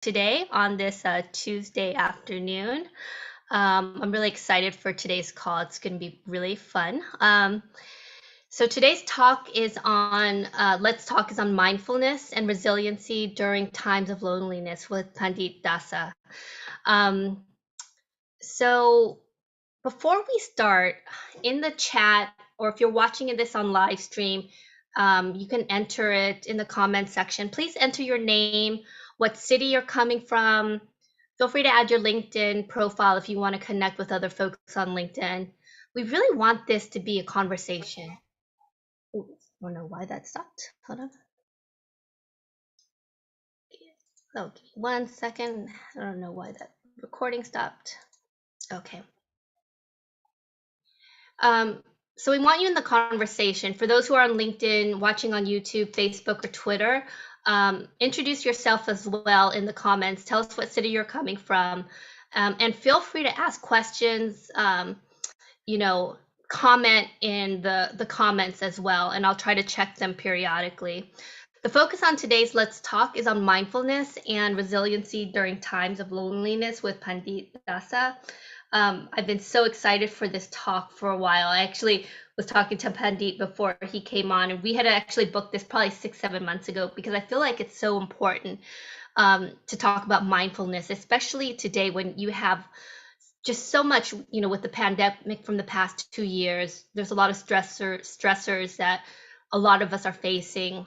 today on this Tuesday afternoon. I'm really excited for today's call. It's going to be really fun. So today's talk is on Let's Talk is on mindfulness and resiliency during times of loneliness with Pandit Dasa. Um, so before we start, in the chat, or if you're watching this on live stream, you can enter it in the comment section. Please enter your name, what city you're coming from. Feel free to add your LinkedIn profile if you want to connect with other folks on LinkedIn. We really want this to be a conversation. Ooh, I don't know why that stopped. Hold on. Oh, 1 second. I don't know why that recording stopped. Okay. Um, so we want you in the conversation. For those who are on LinkedIn, watching on YouTube, Facebook, or Twitter, introduce yourself as well in the comments. Tell us what city you're coming from, and feel free to ask questions. You know, comment in the comments as well, and I'll try to check them periodically. The focus on today's Let's Talk is on mindfulness and resiliency during times of loneliness with Pandit Dasa. I've been so excited for this talk for a while. I actually was talking to Pandit before he came on, and we had actually booked this probably 6-7 months ago because I feel like it's so important to talk about mindfulness, especially today when you have just so much, with the pandemic from the past 2 years. There's a lot of stressors that a lot of us are facing,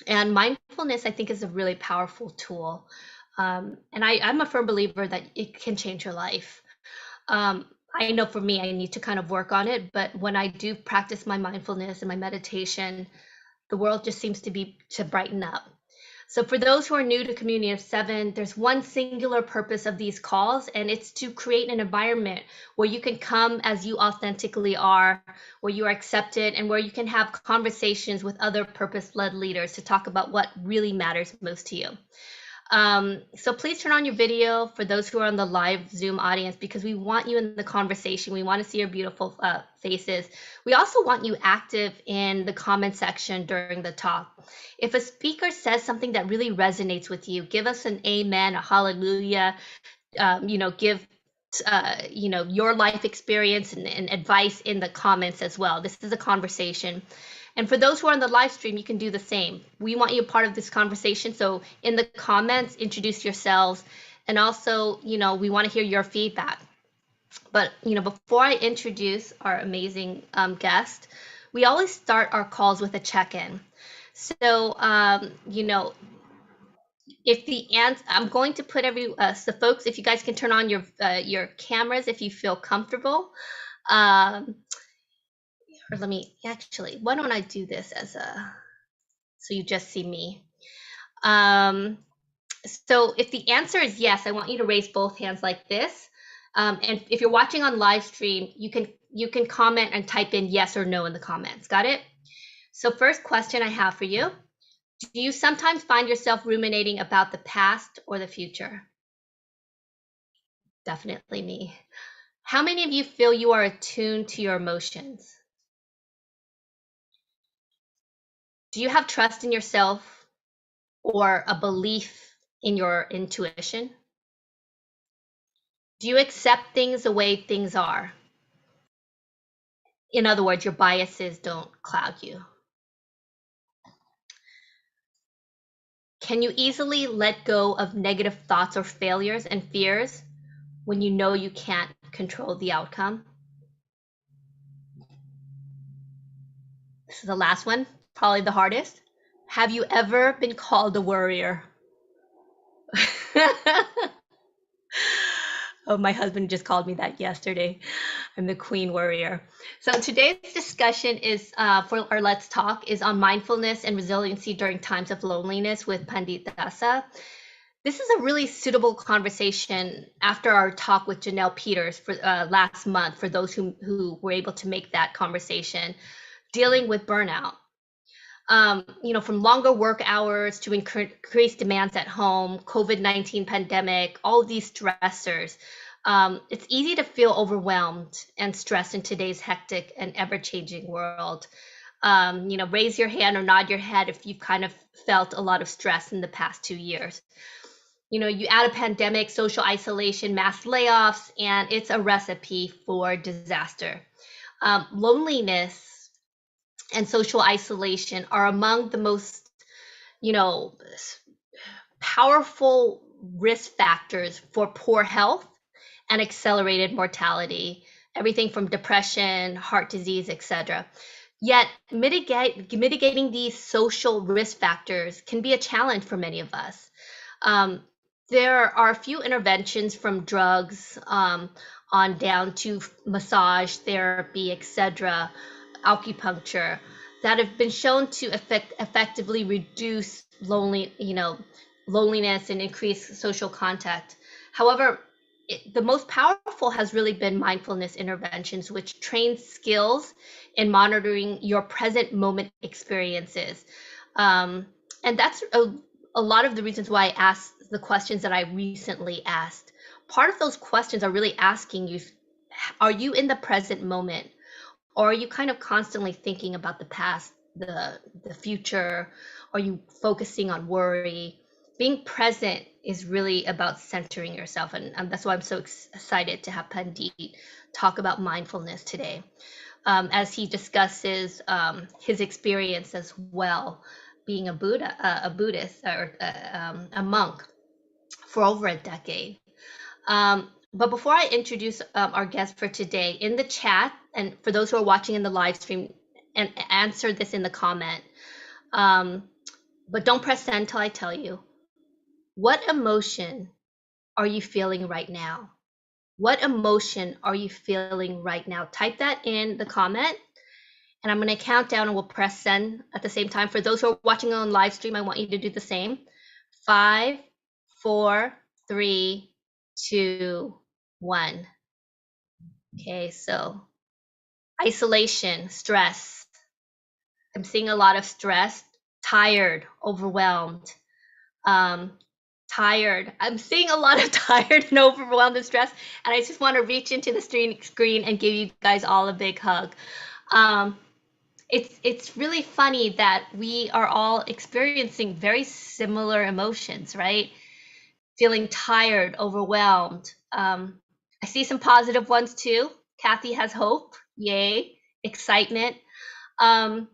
and mindfulness, I think, is a really powerful tool. And I'm a firm believer that it can change your life. I know for me, I need to kind of work on it, but when I do practice my mindfulness and my meditation, the world just seems to brighten up. So for those who are new to Community of Seven, there's one singular purpose of these calls, and it's to create an environment where you can come as you authentically are, where you are accepted, and where you can have conversations with other purpose-led leaders to talk about what really matters most to you. So please turn on your video for those who are on the live Zoom audience, because we want you in the conversation. We want to see your beautiful faces. We also want you active in the comment section during the talk. If a speaker says something that really resonates with you, give us an amen, a hallelujah, give your life experience and advice in the comments as well. This is a conversation. And for those who are on the live stream, you can do the same. We want you a part of this conversation. So in the comments, introduce yourselves. And also, we want to hear your feedback. But, before I introduce our amazing guest, we always start our calls with a check-in. So, if the answer, I'm going to put so folks, if you guys can turn on your cameras if you feel comfortable. Or let me actually, why don't I do this so you just see me. So if the answer is yes, I want you to raise both hands like this. And if you're watching on live stream, you can comment and type in yes or no in the comments. Got it? So first question I have for you: do you sometimes find yourself ruminating about the past or the future? Definitely me. How many of you feel you are attuned to your emotions? Do you have trust in yourself or a belief in your intuition? Do you accept things the way things are? In other words, your biases don't cloud you. Can you easily let go of negative thoughts or failures and fears when you know you can't control the outcome? This is the last one, probably the hardest. Have you ever been called a worrier? Oh, my husband just called me that yesterday. I'm the queen worrier. So today's discussion is for our Let's Talk is on mindfulness and resiliency during times of loneliness with Pandit Dasa. This is a really suitable conversation after our talk with Janelle Peters for last month, for those who were able to make that conversation, dealing with burnout. From longer work hours to increased demands at home, COVID-19 pandemic, all of these stressors. It's easy to feel overwhelmed and stressed in today's hectic and ever-changing world. Raise your hand or nod your head if you've kind of felt a lot of stress in the past 2 years. You add a pandemic, social isolation, mass layoffs, and it's a recipe for disaster. Loneliness and social isolation are among the most, you know, powerful risk factors for poor health and accelerated mortality, everything from depression, heart disease, etc. Yet, mitigating these social risk factors can be a challenge for many of us. Um, there are a few interventions from drugs on down to massage therapy, etc., acupuncture, that have been shown to effectively reduce loneliness and increase social contact. However, the most powerful has really been mindfulness interventions, which train skills in monitoring your present moment experiences. And that's a lot of the reasons why I asked the questions that I recently asked. Part of those questions are really asking you, are you in the present moment? Or are you kind of constantly thinking about the past, the future? Are you focusing on worry? Being present is really about centering yourself, and that's why I'm so excited to have Pandit talk about mindfulness today, as he discusses his experience as well, being a Buddhist, or a monk for over a decade. But before I introduce our guest for today, in the chat, and for those who are watching in the live stream, and answer this in the comment, but don't press send until I tell you. What emotion are you feeling right now? What emotion are you feeling right now? Type that in the comment, and I'm going to count down and we'll press send at the same time. For those who are watching on live stream, I want you to do the same. 5, 4, 3, 2, 1. Okay, so isolation, stress. I'm seeing a lot of stress, tired, overwhelmed, um, tired. I'm seeing a lot of tired and overwhelmed and stressed, and I just want to reach into the screen and give you guys all a big hug. Um, it's really funny that we are all experiencing very similar emotions, right? Feeling tired, overwhelmed. I see some positive ones too. Kathy has hope. Yay. Excitement. Um,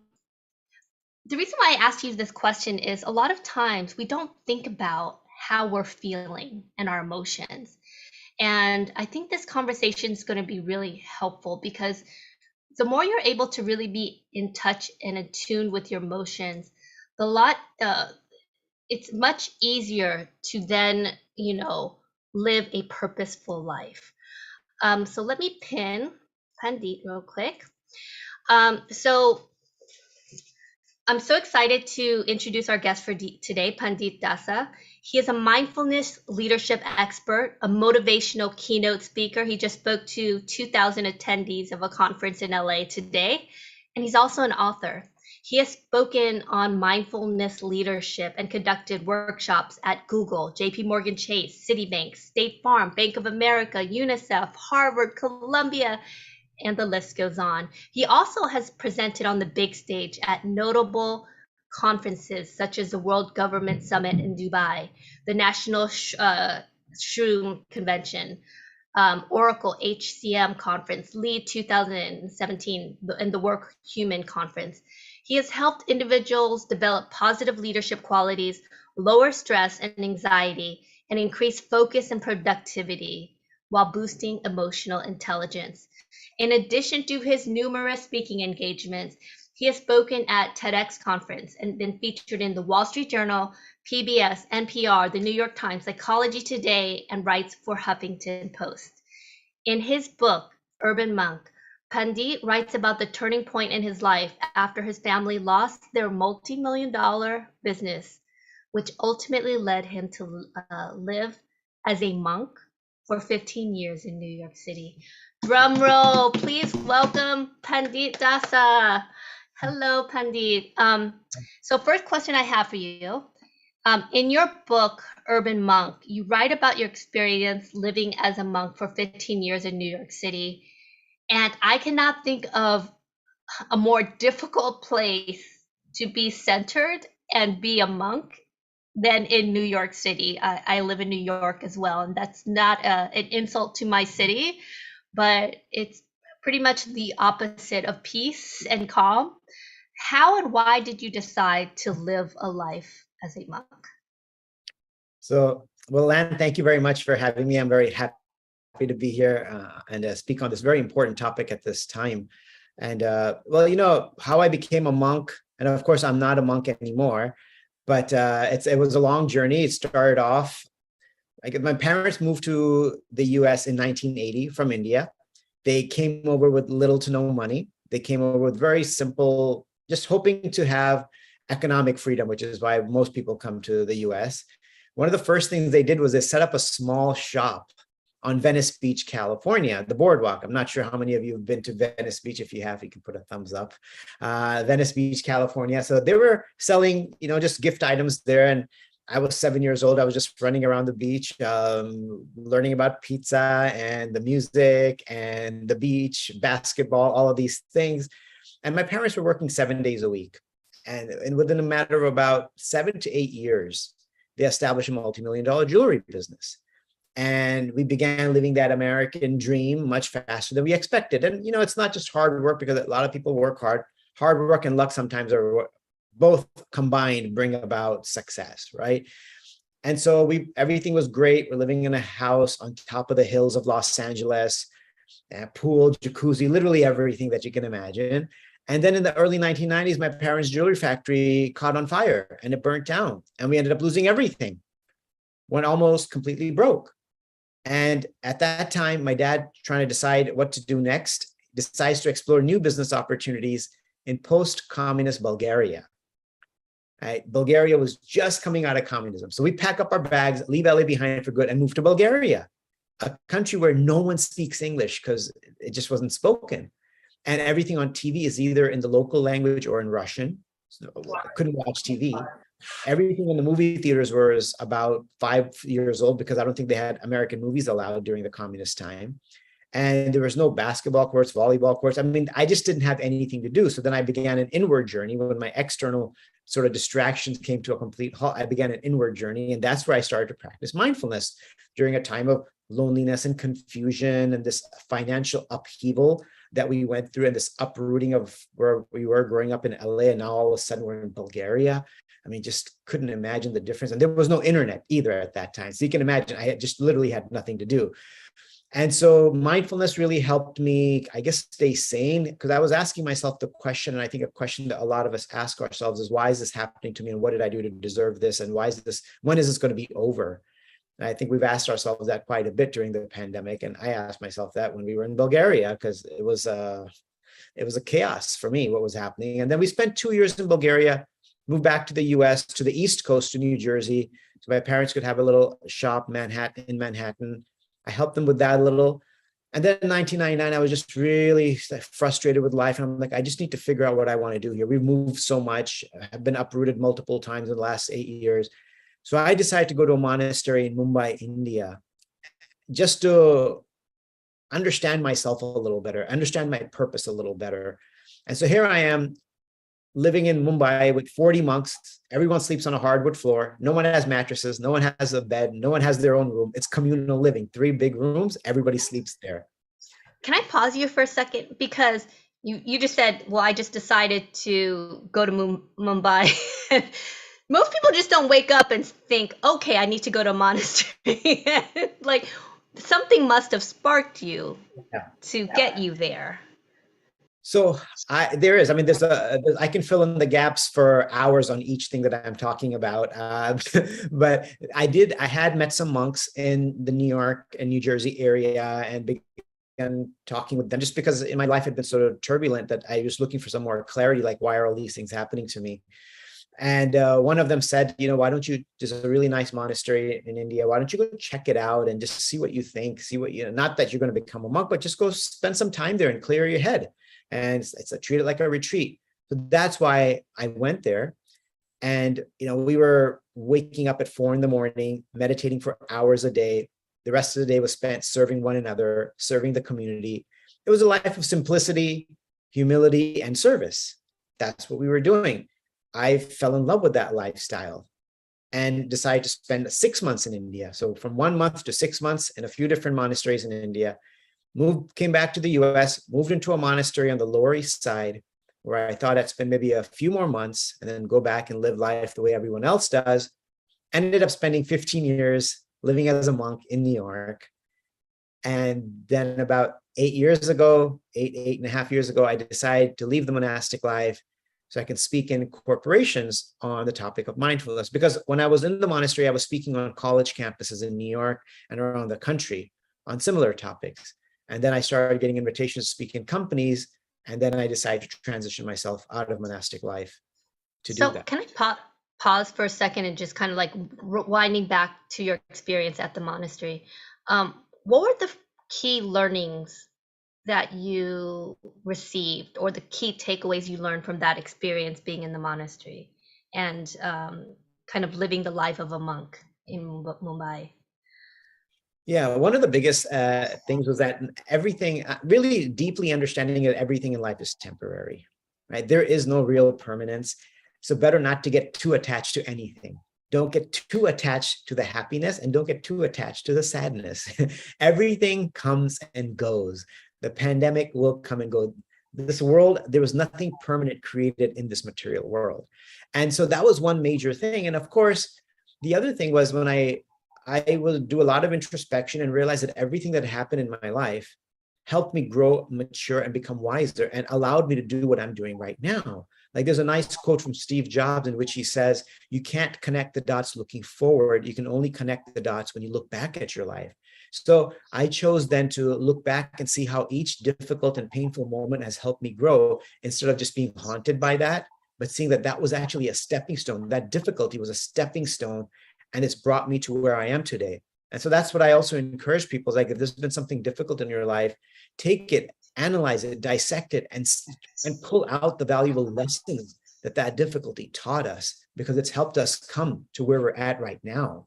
the reason why I asked you this question is a lot of times we don't think about how we're feeling and our emotions. And I think this conversation is going to be really helpful because the more you're able to really be in touch and in tune with your emotions, the lot it's much easier to then, live a purposeful life. So let me pin Pandit real quick. So I'm so excited to introduce our guest for today, Pandit Dasa. He is a mindfulness leadership expert, a motivational keynote speaker. He just spoke to 2,000 attendees of a conference in LA today, and he's also an author. He has spoken on mindfulness leadership and conducted workshops at Google, JP Morgan Chase, Citibank, State Farm, Bank of America, UNICEF, Harvard, Columbia, and the list goes on. He also has presented on the big stage at notable conferences such as the World Government Summit in Dubai, the National Shroom Convention, Oracle HCM Conference, LEAD 2017, and the Work Human Conference. He has helped individuals develop positive leadership qualities, lower stress and anxiety, and increase focus and productivity while boosting emotional intelligence. In addition to his numerous speaking engagements, he has spoken at TEDx conference and been featured in the Wall Street Journal, PBS, NPR, the New York Times, Psychology Today, and writes for Huffington Post. In his book, Urban Monk, Pandit writes about the turning point in his life after his family lost their multi-million-dollar business, which ultimately led him to live as a monk for 15 years in New York City. Drum roll, please welcome Pandit Dasa. Hello, Pandit. So first question I have for you. In your book, Urban Monk, you write about your experience living as a monk for 15 years in New York City. And I cannot think of a more difficult place to be centered and be a monk than in New York City. I live in New York as well, and that's not an insult to my city, but it's pretty much the opposite of peace and calm. How and why did you decide to live a life as a monk? So, well, Lan, thank you very much for having me. I'm very happy to be here and speak on this very important topic at this time. And well, how I became a monk, and of course, I'm not a monk anymore, but it was a long journey. It started off like my parents moved to the US in 1980 from India. They came over with little to no money. They came over with very simple, just hoping to have economic freedom, which is why most people come to the US. One of the first things they did was they set up a small shop on Venice Beach, California, the boardwalk. I'm not sure how many of you have been to Venice Beach. If you have, you can put a thumbs up. Venice Beach, California. So they were selling, just gift items there. And I was 7 years old. I was just running around the beach, learning about pizza and the music and the beach, basketball, all of these things. And my parents were working 7 days a week. And within a matter of about 7 to 8 years, they established a multi-million-dollar jewelry business. And we began living that American dream much faster than we expected. And, it's not just hard work, because a lot of people work hard. Hard work and luck sometimes are both combined bring about success, right? And so everything was great. We're living in a house on top of the hills of Los Angeles, a pool, jacuzzi, literally everything that you can imagine. And then in the early 1990s, my parents' jewelry factory caught on fire and it burnt down. And we ended up losing everything, went almost completely broke. And at that time, my dad, trying to decide what to do next, decides to explore new business opportunities in post-communist Bulgaria. Right? Bulgaria was just coming out of communism. So we pack up our bags, leave LA behind for good, and move to Bulgaria, a country where no one speaks English because it just wasn't spoken. And everything on TV is either in the local language or in Russian. So I couldn't watch TV. Everything in the movie theaters was about 5 years old, because I don't think they had American movies allowed during the communist time. And there was no basketball courts, volleyball courts. I mean, I just didn't have anything to do. So then I began an inward journey. When my external sort of distractions came to a complete halt, I began an inward journey. And that's where I started to practice mindfulness during a time of loneliness and confusion and this financial upheaval that we went through, and this uprooting of where we were growing up in LA. And now all of a sudden we're in Bulgaria. I mean, just couldn't imagine the difference. And there was no internet either at that time. So you can imagine I had just literally had nothing to do. And so mindfulness really helped me, I guess, stay sane, because I was asking myself the question, and I think a question that a lot of us ask ourselves is, why is this happening to me? And what did I do to deserve this? And when is this going to be over? And I think we've asked ourselves that quite a bit during the pandemic. And I asked myself that when we were in Bulgaria, because it was a chaos for me, what was happening. And then we spent 2 years in Bulgaria, moved back to the US, to the East Coast, to New Jersey, so my parents could have a little shop in Manhattan. I helped them with that a little. And then in 1999, I was just really frustrated with life. And I'm like, I just need to figure out what I want to do here. We've moved so much. I've been uprooted multiple times in the last 8 years. So I decided to go to a monastery in Mumbai, India, just to understand myself a little better, understand my purpose a little better. And so here I am, living in Mumbai with 40 monks. Everyone sleeps on a hardwood floor. No one has mattresses. No one has a bed. No one has their own room. It's communal living, 3 big rooms. Everybody sleeps there. Can I pause you for a second? Because you just said, well, I just decided to go to Mumbai. Most people just don't wake up and think, okay, I need to go to a monastery. Like, something must have sparked you to get you there. So there is, I mean, I can fill in the gaps for hours on each thing that I'm talking about. But I had met some monks in the New York and New Jersey area and began talking with them, just because in my life had been sort of turbulent, that I was looking for some more clarity, like, why are all these things happening to me? And one of them said, why don't you, there's a really nice monastery in India. Why don't you go check it out and just see what you think, see what, not that you're going to become a monk, but just go spend some time there and clear your head. And treat it like a retreat. So that's why I went there. And, we were waking up at 4 a.m, meditating for hours a day. The rest of the day was spent serving one another, serving the community. It was a life of simplicity, humility, and service. That's what we were doing. I fell in love with that lifestyle. and decided to spend 6 months in India. So from 1 month to 6 months in a few different monasteries in India. Came back to the US, moved into a monastery on the Lower East Side, where I thought I'd spend maybe a few more months and then go back and live life the way everyone else does. Ended up spending 15 years living as a monk in New York. And then about 8 years ago, 8.5 years ago, I decided to leave the monastic life so I can speak in corporations on the topic of mindfulness. Because when I was in the monastery, I was speaking on college campuses in New York and around the country on similar topics. And then I started getting invitations to speak in companies. And then I decided to transition myself out of monastic life to do So that. can I pause for a second and just kind of like winding back to your experience at the monastery? What were the key learnings that you received, or the key takeaways you learned from that experience being in the monastery and kind of living the life of a monk in Mumbai? Yeah, one of the biggest things was that everything, really deeply understanding that everything in life is temporary, right? There is no real permanence. So better not to get too attached to anything. Don't get too attached to the happiness and don't get too attached to the sadness. Everything comes and goes. The pandemic will come and go. This world, there was nothing permanent created in this material world. And so that was one major thing. And of course, the other thing was when I will do a lot of introspection and realize that everything that happened in my life helped me grow, mature, and become wiser and allowed me to do what I'm doing right now. Like there's a nice quote from Steve Jobs in which he says, you can't connect the dots looking forward. You can only connect the dots when you look back at your life. So I chose then to look back and see how each difficult and painful moment has helped me grow instead of just being haunted by that, but seeing that that was actually a stepping stone. That difficulty was a stepping stone and it's brought me to where I am today. And so that's what I also encourage people, like if there's been something difficult in your life, take it, analyze it, dissect it, and pull out the valuable lessons that that difficulty taught us, because it's helped us come to where we're at right now.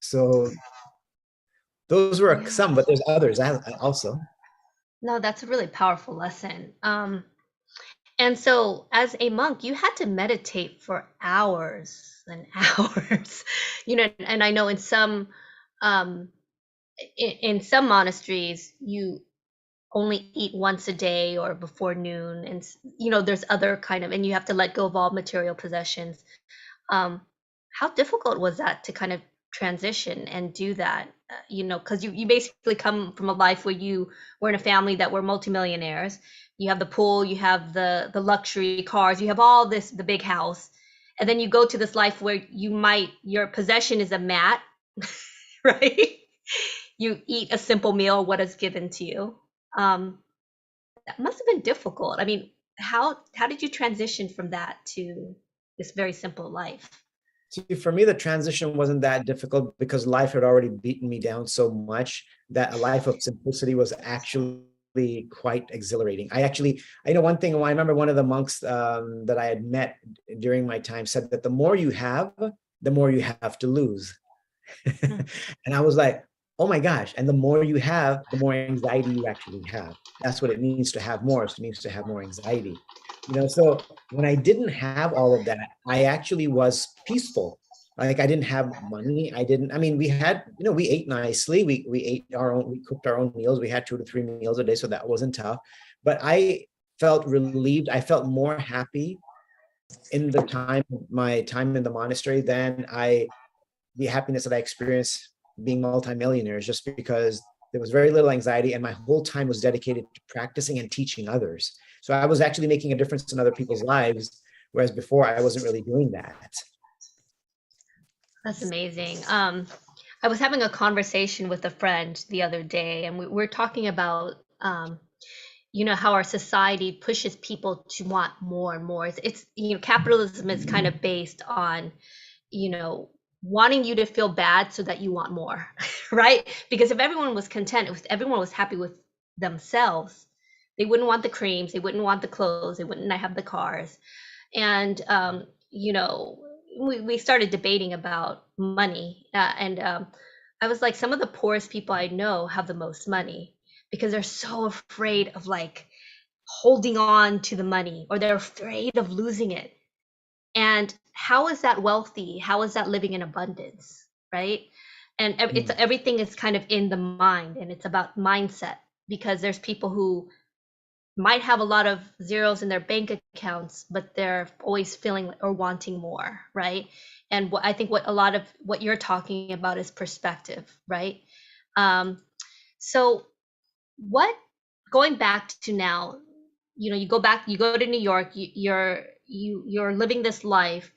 So those were Yeah. some, but there's others also. No, that's a really powerful lesson. And so, as a monk, you had to meditate for hours and hours, and I know um, in some monasteries, you only eat once a day or before noon, and there's other kind of, and you have to let go of all material possessions. Um, how difficult was that to kind of transition and do that? Because you basically come from a life where you were in a family that were multimillionaires. You have the pool, you have the luxury cars, you have all this, the big house, and then you go to this life where your possession is a mat, right? You eat a simple meal, what is given to you. Um, that must have been difficult. I mean, how did you transition from that to this very simple life? See, for me, the transition wasn't that difficult because life had already beaten me down so much that a life of simplicity was actually quite exhilarating. I know one thing, I remember one of the monks that I had met during my time said that the more you have, the more you have to lose. Mm. And I was like, oh my gosh. And the more you have, the more anxiety you actually have. That's what it means to have more. It means to have more anxiety. So when I didn't have all of that, I actually was peaceful. Like I didn't have money. I mean, we had, we ate nicely. We ate we cooked our own meals. We had 2 to 3 meals a day. So that wasn't tough. But I felt relieved. I felt more happy in my time in the monastery than the happiness that I experienced being multimillionaires, just because there was very little anxiety and my whole time was dedicated to practicing and teaching others. So I was actually making a difference in other people's lives, whereas before I wasn't really doing that. That's amazing. I was having a conversation with a friend the other day, and we're talking about, how our society pushes people to want more and more. Capitalism is kind of based on, you know, wanting you to feel bad so that you want more, right? Because if everyone was content, if everyone was happy with themselves, they wouldn't want the creams, they wouldn't want the clothes, they wouldn't have the cars. And we started debating about money, and I was like, some of the poorest people I know have the most money because they're so afraid of like holding on to the money, or they're afraid of losing it. And how is that wealthy? How is that living in abundance, right? And it's Mm. everything is kind of in the mind, and it's about mindset, because there's people who might have a lot of zeros in their bank accounts, but they're always feeling or wanting more, right? And I think what a lot of what you're talking about is perspective, right? Um, so what, going back to now, you go back, you go to New York, you're living this life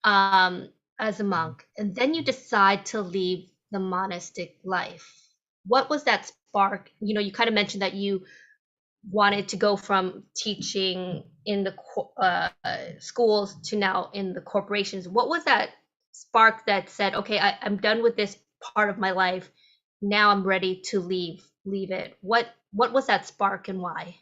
as a monk, and then you decide to leave the monastic life. What was that spark? You kind of mentioned that you wanted to go from teaching in the schools to now in the corporations. What was that spark that said, okay, I'm done with this part of my life. Now I'm ready to leave it. What was that spark, and why?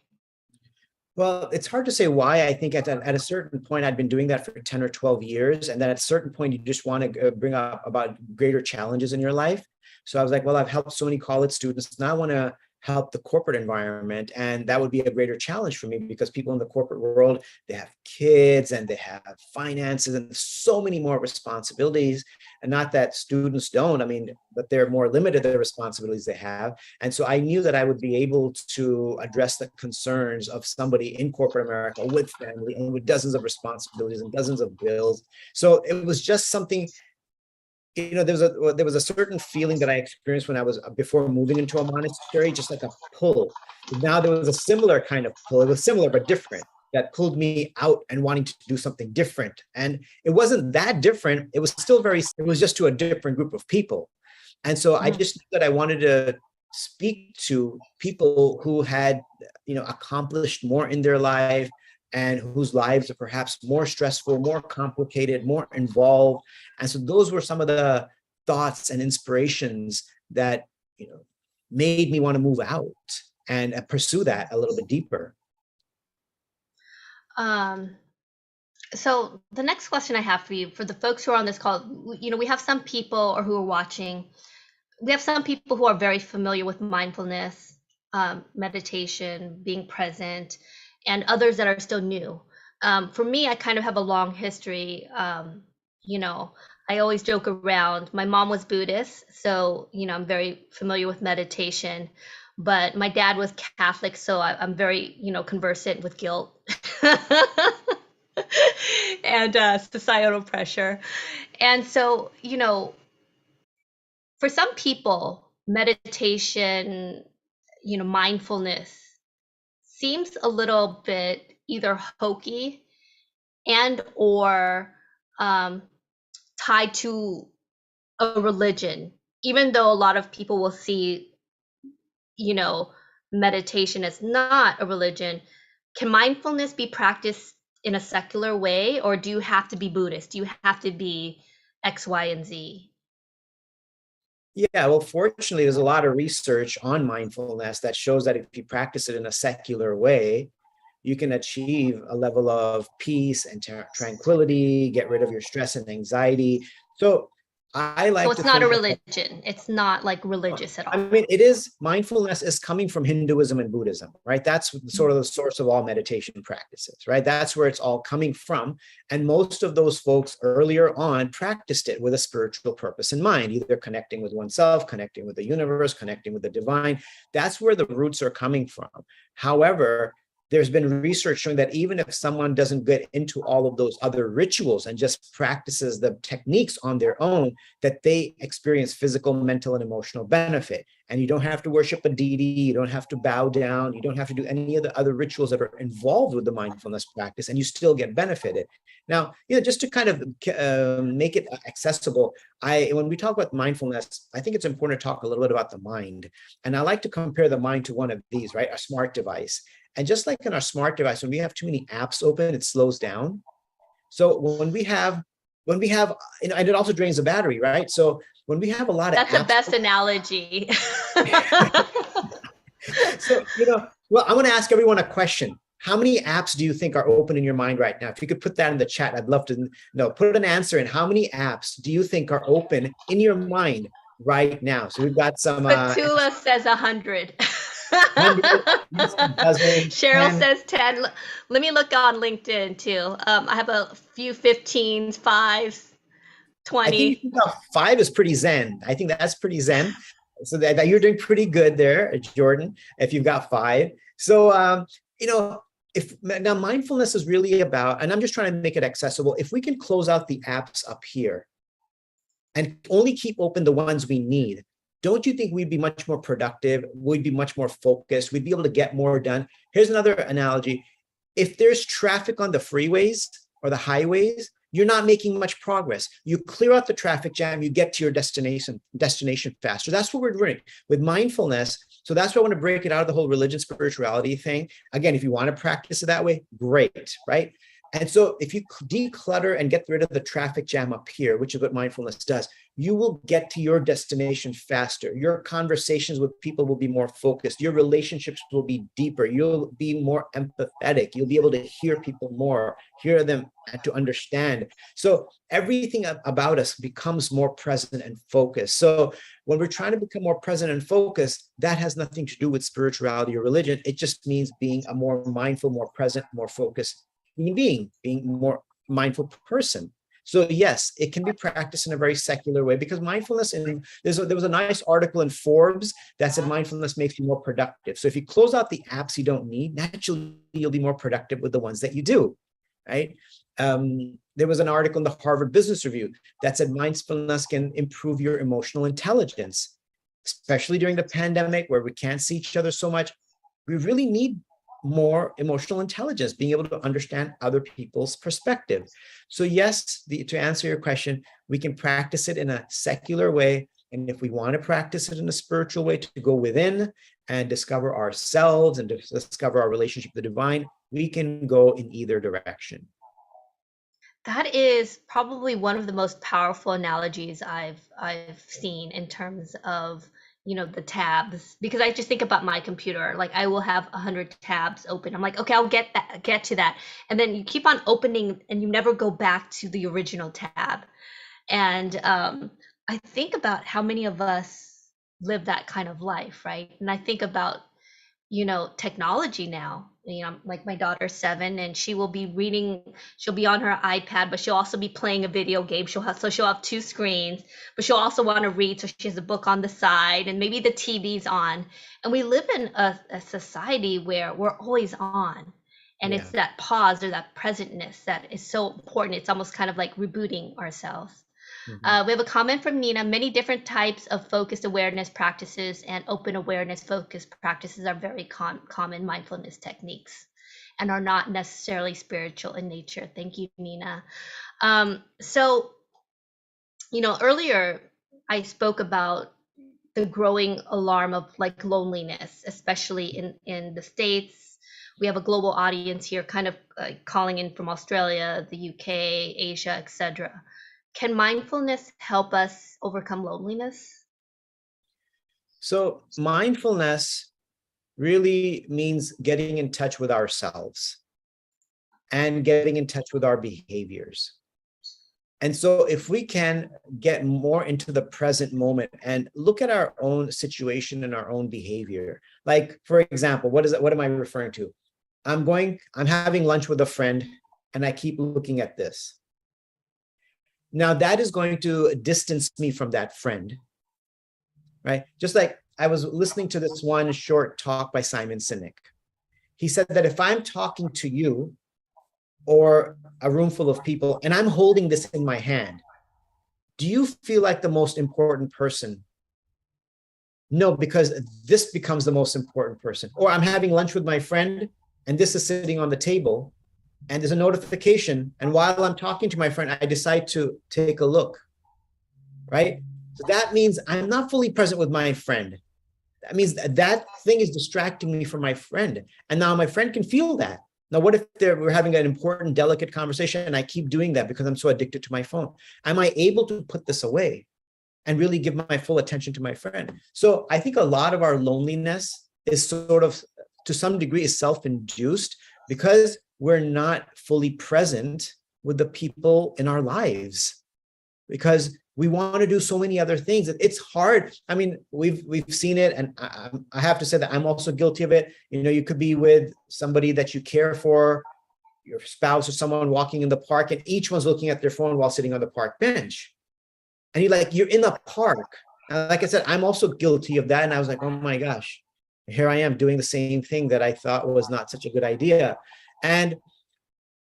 Well, it's hard to say why. I think at a certain point, I'd been doing that for 10 or 12 years. And then at a certain point, you just want to bring up about greater challenges in your life. So I was like, well, I've helped so many college students. Now I want to help the corporate environment. And that would be a greater challenge for me because people in the corporate world, they have kids and they have finances and so many more responsibilities. And not that students don't, I mean, but they're more limited, the responsibilities they have. And so I knew that I would be able to address the concerns of somebody in corporate America with family and with dozens of responsibilities and dozens of bills. So it was just something, there was a certain feeling that I experienced when I was before moving into a monastery, just like a pull. Now there was a similar kind of pull. It was similar but different that pulled me out and wanting to do something different. And it wasn't that different. It was still it was just to a different group of people. And so I just knew that I wanted to speak to people who had, accomplished more in their life and whose lives are perhaps more stressful, more complicated, more involved. And so those were some of the thoughts and inspirations that, made me want to move out and pursue that a little bit deeper. Um, so the next question I have for you, for the folks who are on this call, we have some people, or who are watching, we have some people who are very familiar with mindfulness, meditation, being present, and others that are still new. For me, I kind of have a long history. I always joke around. My mom was Buddhist, so I'm very familiar with meditation. But my dad was Catholic, so I'm very conversant with guilt and societal pressure. And so for some people, meditation, mindfulness seems a little bit either hokey and or um, tied to a religion, even though a lot of people will see, you know, meditation as not a religion. Can mindfulness be practiced in a secular way, or do you have to be Buddhist? Do you have to be X, Y, and Z? Yeah, well, fortunately, there's a lot of research on mindfulness that shows that if you practice it in a secular way, you can achieve a level of peace and tranquility, get rid of your stress and anxiety. So I So like it's to not a think religion. It's not like religious at I all. mean, it is mindfulness is coming from Hinduism and Buddhism, right? That's sort of the source of all meditation practices, right? That's where it's all coming from. And most of those folks earlier on practiced it with a spiritual purpose in mind, either connecting with oneself, connecting with the universe, connecting with the divine. That's where the roots are coming from. However, there's been research showing that even if someone doesn't get into all of those other rituals and just practices the techniques on their own, that they experience physical, mental, and emotional benefit. And you don't have to worship a deity, you don't have to bow down, you don't have to do any of the other rituals that are involved with the mindfulness practice, and you still get benefited. Now, just to kind of make it accessible, when we talk about mindfulness, I think it's important to talk a little bit about the mind. And I like to compare the mind to one of these, right? A smart device. And just like in our smart device, when we have too many apps open, it slows down. So and it also drains the battery, right? So when we have a lot of That's the apps, best analogy. so well, I want to ask everyone a question. How many apps do you think are open in your mind right now? If you could put that in the chat, I'd love to know. Put an answer in. How many apps do you think are open in your mind right now? So we've got some. Petula says 100. 100, yes, a dozen, Cheryl 10. says 10. Let me look on LinkedIn too. I have a few 15s, 5s, I think if 20. you got 5 is pretty zen. I think that's pretty zen. So that you're doing pretty good there, Jordan, if you've got 5. So, you know, if now mindfulness is really about, and I'm just trying to make it accessible, if we can close out the apps up here and only keep open the ones we need, don't you think we'd be much more productive? We'd be much more focused. We'd be able to get more done. Here's another analogy. If there's traffic on the freeways or the highways, you're not making much progress. You clear out the traffic jam, you get to your destination faster. That's what we're doing with mindfulness. So that's why I want to break it out of the whole religion spirituality thing. Again, if you want to practice it that way, great, right? And so if you declutter and get rid of the traffic jam up here, which is what mindfulness does, you will get to your destination faster. Your conversations with people will be more focused. Your relationships will be deeper. You'll be more empathetic. You'll be able to hear people more, hear them, and to understand. So everything about us becomes more present and focused. So when we're trying to become more present and focused, that has nothing to do with spirituality or religion. It just means being a more mindful, more present, more focused being more mindful person. So yes, it can be practiced in a very secular way, because mindfulness, and there was a nice article in Forbes that said mindfulness makes you more productive. So if you close out the apps you don't need, naturally you'll be more productive with the ones that you do, right? There was an article in the Harvard Business Review that said mindfulness can improve your emotional intelligence, especially during the pandemic where we can't see each other so much. We really need more emotional intelligence, being able to understand other people's perspective. So yes, to answer your question, we can practice it in a secular way. And if we want to practice it in a spiritual way, to go within and discover ourselves and to discover our relationship with the divine, we can go in either direction. That is probably one of the most powerful analogies I've seen in terms of, the tabs, because I just think about my computer. Like, I will have 100 tabs open. I'm like, okay, I'll get to that. And then you keep on opening and you never go back to the original tab. And I think about how many of us live that kind of life, right? And I think about, technology now. Like, my daughter's 7 and she'll be on her iPad, but she'll also be playing a video game. She'll have 2 screens, but she'll also want to read. So she has a book on the side and maybe the TV's on. And we live in a society where we're always on. And Yeah. it's that pause or that presentness that is so important. It's almost kind of like rebooting ourselves. Mhm. We have a comment from Nina. Many different types of focused awareness practices and open awareness focused practices are very common mindfulness techniques and are not necessarily spiritual in nature. Thank you, Nina. So, earlier I spoke about the growing alarm of like loneliness, especially in the States. We have a global audience here, kind of calling in from Australia, the UK, Asia, etc. Can mindfulness help us overcome loneliness? So mindfulness really means getting in touch with ourselves and getting in touch with our behaviors. And so if we can get more into the present moment and look at our own situation and our own behavior, like, for example, what am I referring to? I'm having lunch with a friend and I keep looking at this. Now that is going to distance me from that friend, right? Just like I was listening to this one short talk by Simon Sinek. He said that if I'm talking to you or a room full of people and I'm holding this in my hand, do you feel like the most important person? No, because this becomes the most important person. Or I'm having lunch with my friend and this is sitting on the table and there's a notification. And while I'm talking to my friend, I decide to take a look, right? So that means I'm not fully present with my friend. That means that thing is distracting me from my friend. And now my friend can feel that. Now, what if we're having an important, delicate conversation and I keep doing that because I'm so addicted to my phone? Am I able to put this away and really give my full attention to my friend? So I think a lot of our loneliness is sort of, to some degree, is self-induced because we're not fully present with the people in our lives, because we want to do so many other things. It's hard. I mean, we've seen it, and I have to say that I'm also guilty of it. You know, you could be with somebody that you care for, your spouse or someone walking in the park, and each one's looking at their phone while sitting on the park bench. And you're in the park. And like I said, I'm also guilty of that. And I was like, oh my gosh, here I am doing the same thing that I thought was not such a good idea. And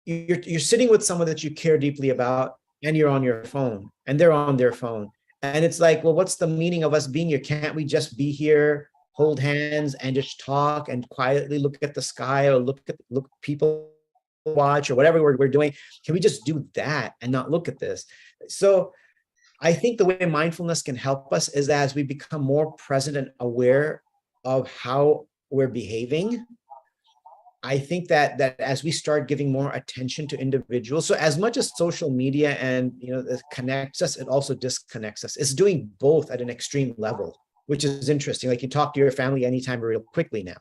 you're sitting with someone that you care deeply about, and you're on your phone, and they're on their phone. And it's like, well, what's the meaning of us being here? Can't we just be here, hold hands, and just talk and quietly look at the sky, or look people watch, or whatever we're doing? Can we just do that and not look at this? So I think the way mindfulness can help us is as we become more present and aware of how we're behaving. I think that as we start giving more attention to individuals, so as much as social media and it connects us, it also disconnects us. It's doing both at an extreme level, which is interesting. Like, you talk to your family anytime real quickly now,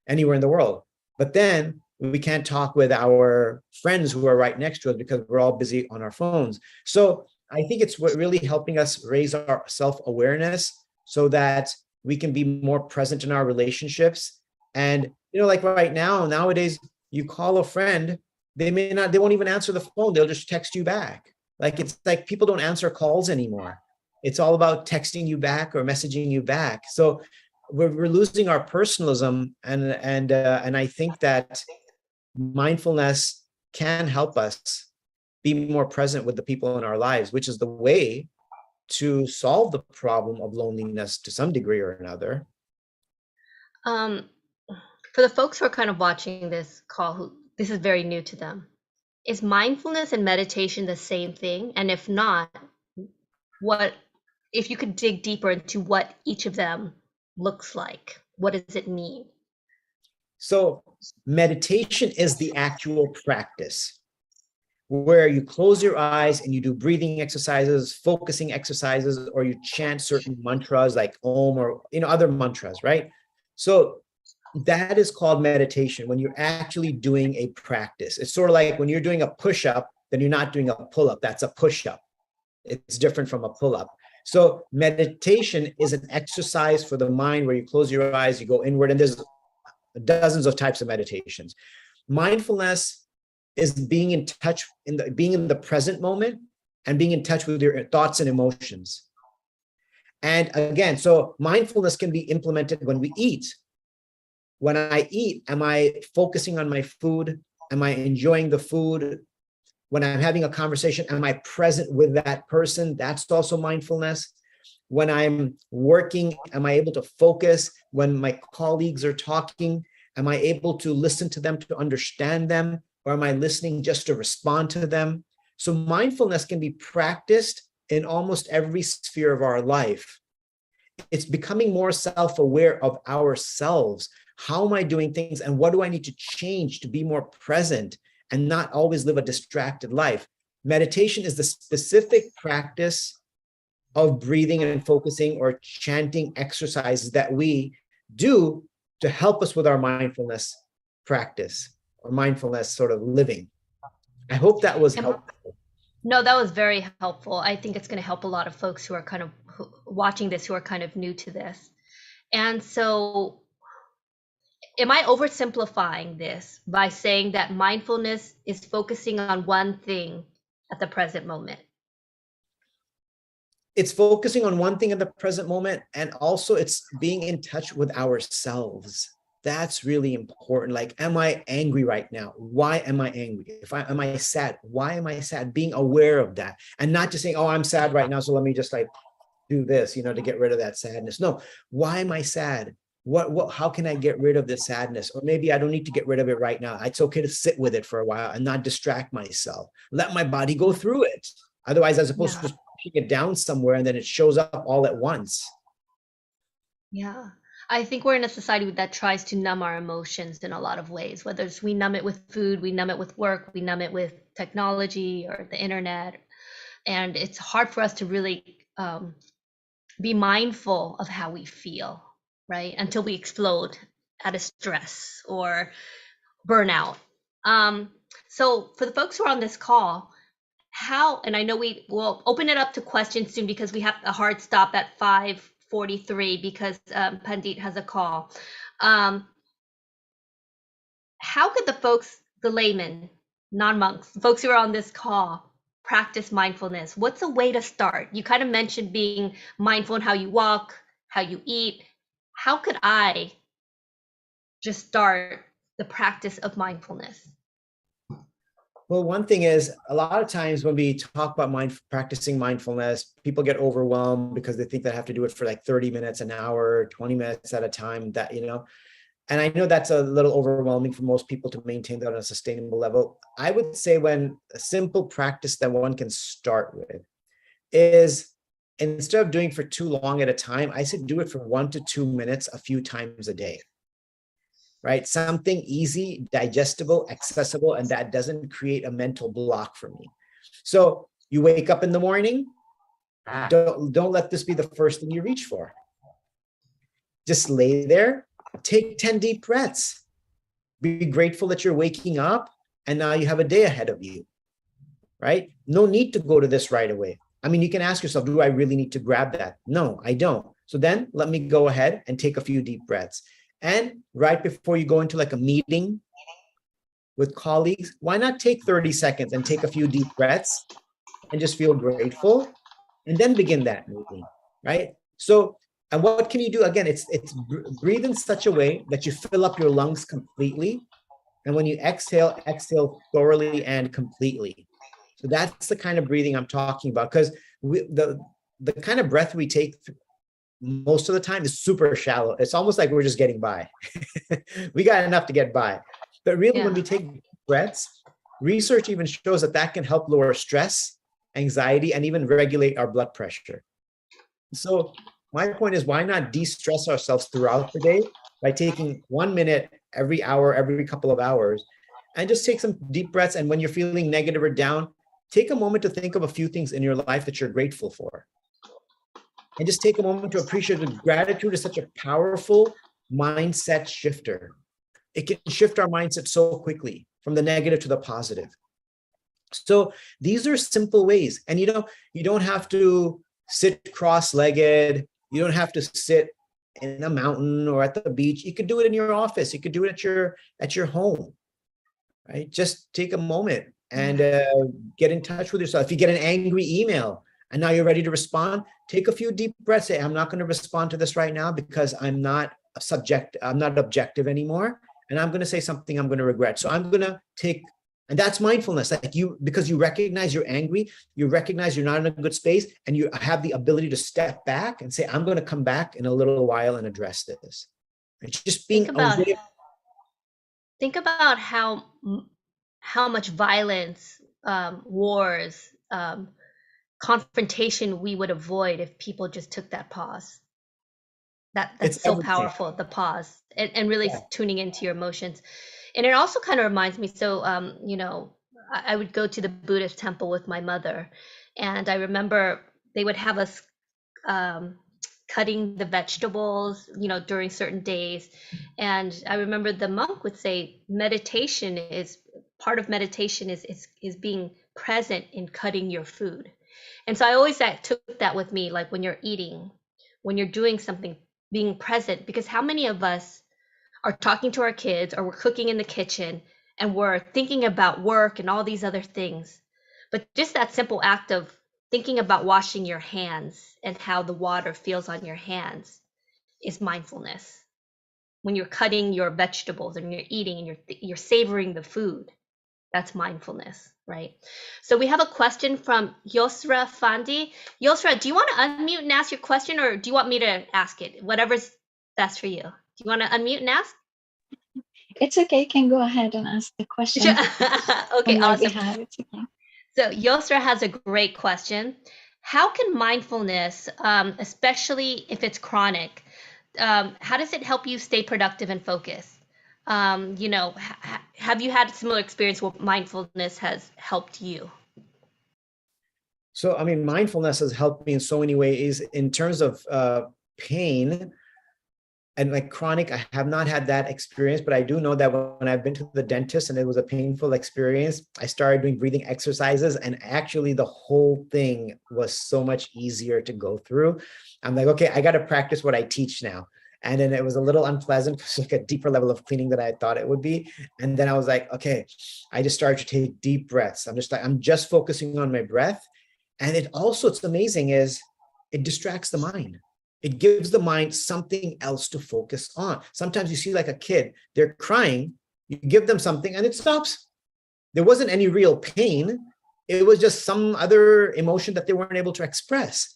anywhere in the world. But then we can't talk with our friends who are right next to us because we're all busy on our phones. So I think it's what really helping us raise our self-awareness so that we can be more present in our relationships. And like right now, nowadays, you call a friend, they won't even answer the phone. They'll just text you back. Like, it's like people don't answer calls anymore. It's all about texting you back or messaging you back. So we're losing our personalism, and I think that mindfulness can help us be more present with the people in our lives, which is the way to solve the problem of loneliness to some degree or another. For the folks who are kind of watching this call, who this is very new to them, is mindfulness and meditation the same thing? And if not, what if you could dig deeper into what each of them looks like? What does it mean? So meditation is the actual practice where you close your eyes and you do breathing exercises, focusing exercises, or you chant certain mantras like Om or other mantras, right? So that is called meditation, when you're actually doing a practice. It's sort of like when you're doing a push-up, then you're not doing a pull-up. That's a push-up. It's different from a pull-up. So meditation is an exercise for the mind where you close your eyes, you go inward, and there's dozens of types of meditations. Mindfulness is being in touch, being in the present moment and being in touch with your thoughts and emotions. And again, so mindfulness can be implemented when we eat. When I eat, am I focusing on my food? Am I enjoying the food? When I'm having a conversation, am I present with that person? That's also mindfulness. When I'm working, am I able to focus? When my colleagues are talking, am I able to listen to them to understand them? Or am I listening just to respond to them? So mindfulness can be practiced in almost every sphere of our life. It's becoming more self-aware of ourselves. How am I doing things, and what do I need to change to be more present and not always live a distracted life? Meditation is the specific practice of breathing and focusing or chanting exercises that we do to help us with our mindfulness practice or mindfulness sort of living. I hope that was helpful. No, that was very helpful. I think it's going to help a lot of folks who are kind of watching this, who are kind of new to this. And so, am I oversimplifying this by saying that mindfulness is focusing on one thing at the present moment? It's focusing on one thing at the present moment, and also it's being in touch with ourselves. That's really important. Like, am I angry right now? Why am I angry? Am I sad? Why am I sad? Being aware of that, and not just saying, oh, I'm sad right now, so let me just like do this, to get rid of that sadness. No, why am I sad? How can I get rid of this sadness? Or maybe I don't need to get rid of it right now. It's okay to sit with it for a while and not distract myself. Let my body go through it. Otherwise, as opposed to just pushing it down somewhere and then it shows up all at once. Yeah. I think we're in a society that tries to numb our emotions in a lot of ways, whether it's we numb it with food, we numb it with work, we numb it with technology or the internet. And it's hard for us to really be mindful of how we feel, right? Until we explode out of stress or burnout. So for the folks who are on this call, how, and I know we will open it up to questions soon because we have a hard stop at 5:43 because Pandit has a call. Um, how could the folks, the laymen, non-monks, folks who are on this call, practice mindfulness? What's a way to start? You kind of mentioned being mindful in how you walk, how you eat. How could I just start the practice of mindfulness? Well, one thing is a lot of times when we talk about practicing mindfulness, people get overwhelmed because they think they have to do it for like 30 minutes, an hour, 20 minutes at a time, that, and I know that's a little overwhelming for most people to maintain that on a sustainable level. I would say when a simple practice that one can start with is, instead of doing for too long at a time, I said do it for 1 to 2 minutes a few times a day. Right? Something easy, digestible, accessible, and that doesn't create a mental block for me. So you wake up in the morning, don't let this be the first thing you reach for. Just lay there, take 10 deep breaths. Be grateful that you're waking up and now you have a day ahead of you, right? No need to go to this right away. I mean, you can ask yourself, do I really need to grab that? No, I don't. So then let me go ahead and take a few deep breaths. And right before you go into like a meeting with colleagues, why not take 30 seconds and take a few deep breaths and just feel grateful and then begin that meeting, right? So, and what can you do? Again, it's breathe in such a way that you fill up your lungs completely. And when you exhale, exhale thoroughly and completely. So that's the kind of breathing I'm talking about, because the kind of breath we take most of the time is super shallow. It's almost like we're just getting by. We got enough to get by. But really, when we take breaths, research even shows that that can help lower stress, anxiety, and even regulate our blood pressure. So my point is, why not de-stress ourselves throughout the day by taking 1 minute every hour, every couple of hours, and just take some deep breaths. And when you're feeling negative or down, take a moment to think of a few things in your life that you're grateful for. And just take a moment to appreciate that gratitude is such a powerful mindset shifter. It can shift our mindset so quickly from the negative to the positive. So these are simple ways. And you don't have to sit cross-legged. You don't have to sit in a mountain or at the beach. You could do it in your office. You could do it at your home, right? Just take a moment and get in touch with yourself. If you get an angry email and now you're ready to respond, take a few deep breaths. Say, I'm not going to respond to this right now because I'm not objective anymore. And I'm going to say something I'm going to regret. So I'm going to take, and that's mindfulness. Like because you recognize you're angry, you recognize you're not in a good space, and you have the ability to step back and say, I'm going to come back in a little while and address this. It's just being think about how much violence, wars, confrontation we would avoid if people just took that pause. That's so powerful, the pause, and really tuning into your emotions. And it also kind of reminds me, so I would go to the Buddhist temple with my mother, and I remember they would have us cutting the vegetables, during certain days. And I remember the monk would say, part of meditation is being present in cutting your food. And so I always took that with me, like when you're eating, when you're doing something, being present, because how many of us are talking to our kids or we're cooking in the kitchen and we're thinking about work and all these other things. But just that simple act of thinking about washing your hands and how the water feels on your hands is mindfulness. When you're cutting your vegetables and you're eating and you're savoring the food, that's mindfulness, right? So we have a question from Yosra Fandi. Yosra, do you want to unmute and ask your question, or do you want me to ask it? Whatever's best for you. Do you want to unmute and ask? It's okay. You can go ahead and ask the question. Okay, awesome. It's okay. So Yosra has a great question. How can mindfulness, especially if it's chronic, how does it help you stay productive and focused? Have you had a similar experience where mindfulness has helped you? So, I mean, mindfulness has helped me in so many ways. In terms of pain, And like chronic, I have not had that experience, but I do know that when I've been to the dentist and it was a painful experience, I started doing breathing exercises, and actually the whole thing was so much easier to go through. I'm like, okay, I got to practice what I teach now. And then it was a little unpleasant because like a deeper level of cleaning than I thought it would be. And then I was like, okay, I just started to take deep breaths. I'm just focusing on my breath. And it also, it's amazing is it distracts the mind. It gives the mind something else to focus on. Sometimes you see like a kid, they're crying, you give them something and it stops. There wasn't any real pain. It was just some other emotion that they weren't able to express.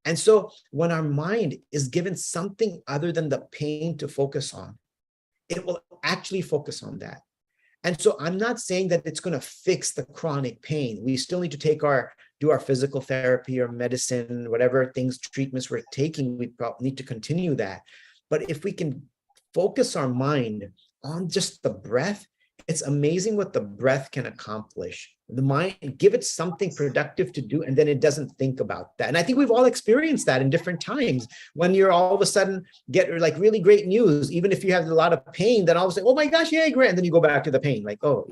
And so when our mind is given something other than the pain to focus on, it will actually focus on that. And so I'm not saying that it's going to fix the chronic pain. We still need to do our physical therapy or medicine, whatever treatments we're taking, we probably need to continue that. But if we can focus our mind on just the breath, it's amazing what the breath can accomplish. The mind, give it something productive to do, and then it doesn't think about that. And I think we've all experienced that in different times when you're all of a sudden get like really great news, even if you have a lot of pain, then all of a sudden, oh my gosh, yeah, great. And then you go back to the pain, like, oh,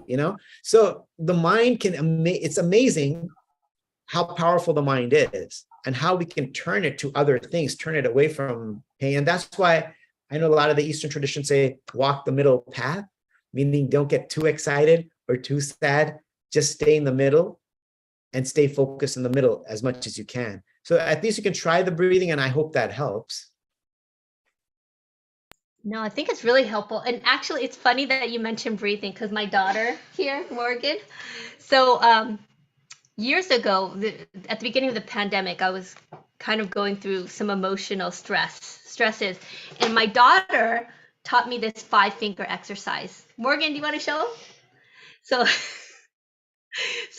so the mind it's amazing how powerful the mind is and how we can turn it to other things, turn it away from pain. And that's why I know a lot of the Eastern traditions say, walk the middle path, meaning don't get too excited or too sad. Just stay in the middle and stay focused in the middle as much as you can. So at least you can try the breathing, and I hope that helps. No, I think it's really helpful. And actually, it's funny that you mentioned breathing because my daughter here, Morgan. So years ago, at the beginning of the pandemic, I was kind of going through some emotional stresses. And my daughter taught me this 5-finger exercise. Morgan, do you want to show? So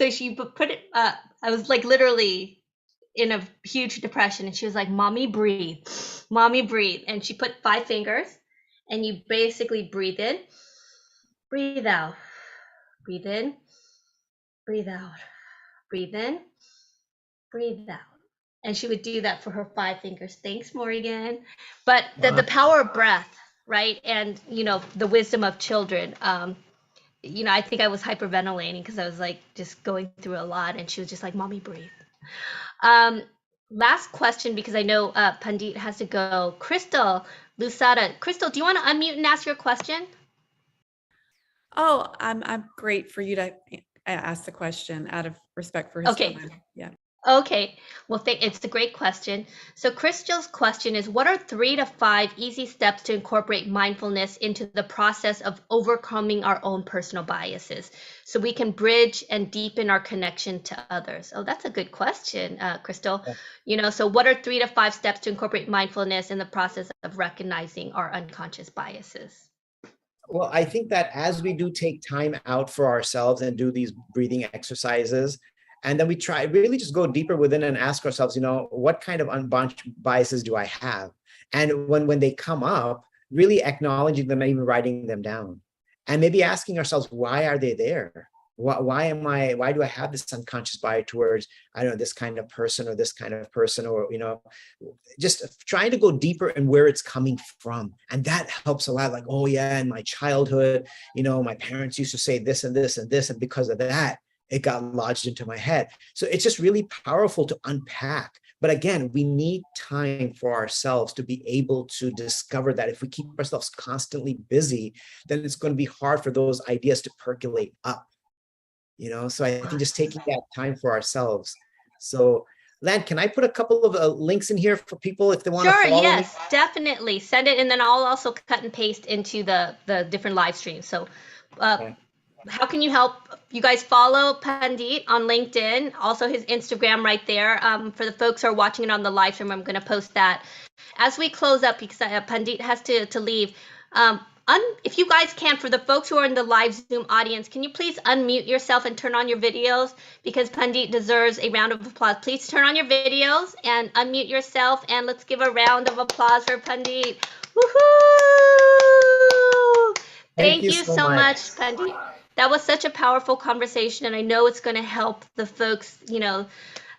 she put it, I was like literally in a huge depression, and she was like, mommy, breathe. Mommy, breathe. And she put 5 fingers, and you basically breathe in, breathe out, breathe in, breathe out, breathe in, breathe out. And she would do that for her 5 fingers. Thanks, Morgan. But the power of breath, right? And, the wisdom of children. I think I was hyperventilating because I was like just going through a lot, and she was just like, mommy, breathe. Last question, because I know Pandit has to go. Crystal Lusada. Crystal, do you want to unmute and ask your question? Oh, I'm great for you to ask the question out of respect for his time. Yeah. Okay, well, it's a great question. So Crystal's question is, what are 3 to 5 easy steps to incorporate mindfulness into the process of overcoming our own personal biases so we can bridge and deepen our connection to others? Oh, that's a good question, Crystal. Yeah. So what are 3 to 5 steps to incorporate mindfulness in the process of recognizing our unconscious biases? Well, I think that as we do take time out for ourselves and do these breathing exercises, and then we try really just go deeper within and ask ourselves, what kind of unconscious biases do I have? And when they come up, really acknowledging them and even writing them down. And maybe asking ourselves, why are they there? Why do I have this unconscious bias towards, I don't know, this kind of person or this kind of person, or, just trying to go deeper in where it's coming from. And that helps a lot. Like, oh yeah, in my childhood, my parents used to say this and this and this. And because of that, it got lodged into my head. So it's just really powerful to unpack. But again, we need time for ourselves to be able to discover that. If we keep ourselves constantly busy, then it's going to be hard for those ideas to percolate up. So I think just taking that time for ourselves. So Lan, can I put a couple of links in here for people if they want to follow me? Sure, yes, definitely. Send it, and then I'll also cut and paste into the different live streams. So okay. How can you help? You guys follow Pandit on LinkedIn, also his Instagram right there. For the folks who are watching it on the live stream, I'm going to post that. As we close up, because Pandit has to leave, if you guys can, for the folks who are in the live Zoom audience, can you please unmute yourself and turn on your videos? Because Pandit deserves a round of applause. Please turn on your videos and unmute yourself, and let's give a round of applause for Pandit. Woohoo! Thank you so much, Pandit. That was such a powerful conversation, and I know it's going to help the folks,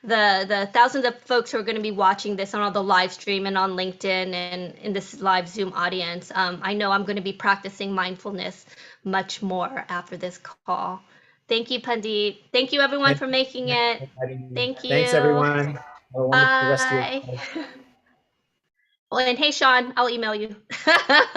the thousands of folks who are going to be watching this on all the live stream and on LinkedIn and in this live Zoom audience. I know I'm going to be practicing mindfulness much more after this call. Thank you, Pandit. Thank you, everyone, for making it. Thank you. Thanks, everyone. Have a wonderful rest of your Bye. day. Oh, and hey, Sean, I'll email you.